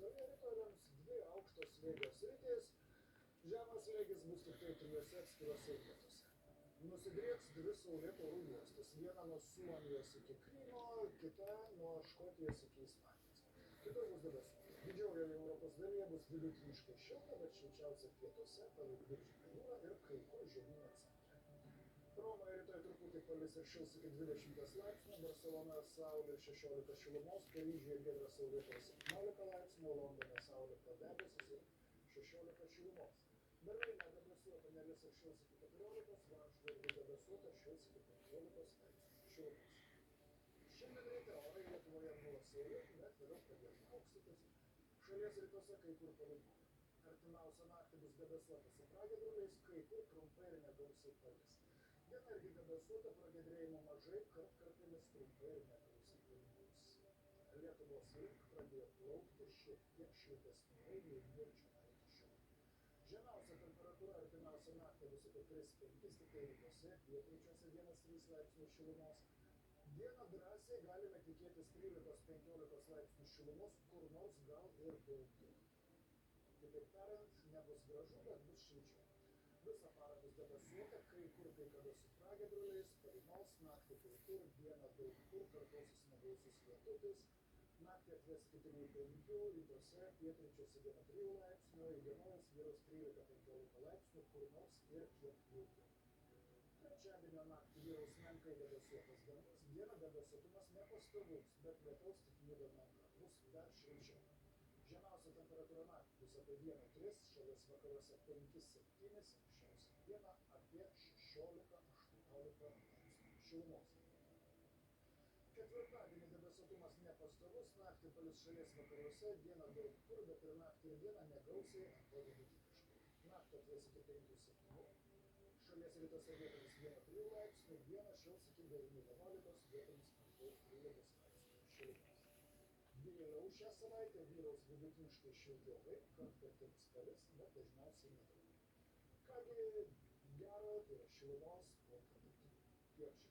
dalyje rytoj lems dvi aukštos slėgio sritys. Žemas slėgis bus tik tai trijose atskirose vietose. Nusidrieks dvi saulėtorų juostos. Viena nuo Suomijos iki Krymo, kita nuo Škotijos iki Ispanijos. Kitur bus debesuota. Didžiojoje Europos dalyje bus vidutiniškai šilta, bet šilčiausia pietuose, palei Viduržemio jūrą ir kai kur žemyno centre. Romoje rytoj truputį palis ir šils iki 20 laipsnių, Barcelonoje saulė 16 šilumos, Paryžiuje giedras saulėtas 17 laipsnių, Londone saulė padebesis ir 16 šilumos. Berlyne debesuota nelis ir šils iki 14, Varšuvoje bus debesuota, šils iki 15 laipsnių šilumos. Šiandien ryte orai Lietuvoje buvo saulėti, bet vėliau pradės aukštytis. Šalies rytuose kai kur palynoja. Artimiausią naktį bus debesuota su pragiedruliais, kai kur trumpai ir negausiai palis. Diena irgi debesuota, pragiedrėjimo mažai, kartkartėmis trumpai ir negausiai palynos. Lietuvos link pradėjo plaukti šiek tiek šiltesni orai nei Mirčio iki šiol. Žemiausia temperatūra artimiausią naktį bus apie 3-5, tik tai rytuose, pietryčiuose 1-3 laipsnių šilumos. Dieną drąsiai galime tikėtis 13-15 laipsnių šilumos, kur nors gal ir daugiau. Kitaip tariant, nebus gražu, bet bus šilčiau. Visą parą bus debesuota, kai kur kai kada su pragiedruliais, palynos, naktį kai kur, dieną daug kur kartosis negausus lietutis, naktį atvės iki 3-5, rytuose, pietryčiuose 1-3 laipsnių, įdienojus vyraus 13-15 laipsnių, kur nors ir kiek daugiau. Trečiadienio naktį vyraus menkai debesuotas dangus, dieną debesuotumas nepastovus, bet lietaus tikimybė menka, bus dar šilčiau. Žemiausia temperatūra naktį bus apie 1-3, šalies vakaruose 5-7, šiausia dieną apie 16-18 laipsnių šilumos. Ketvirtadienį debesuotumas nepastovus, naktį palis šalies vakaruose, dieną daug kur, bet ir naktį ir dieną negausiai arba vidutiniškai. Naktį atvės iki 5-7. Šalies rytuose vietomis 1-3 laipsnių, dieną šils iki 9-11, vietomis maždaug 13 laipsnių šilumos. Vėliau šią savaitę vyraus vidutiniškai šilti orai, kartkartėmis palis, bet dažniausiai nedaug. Kągi gero, tai yra šilumos po truputį. Tiek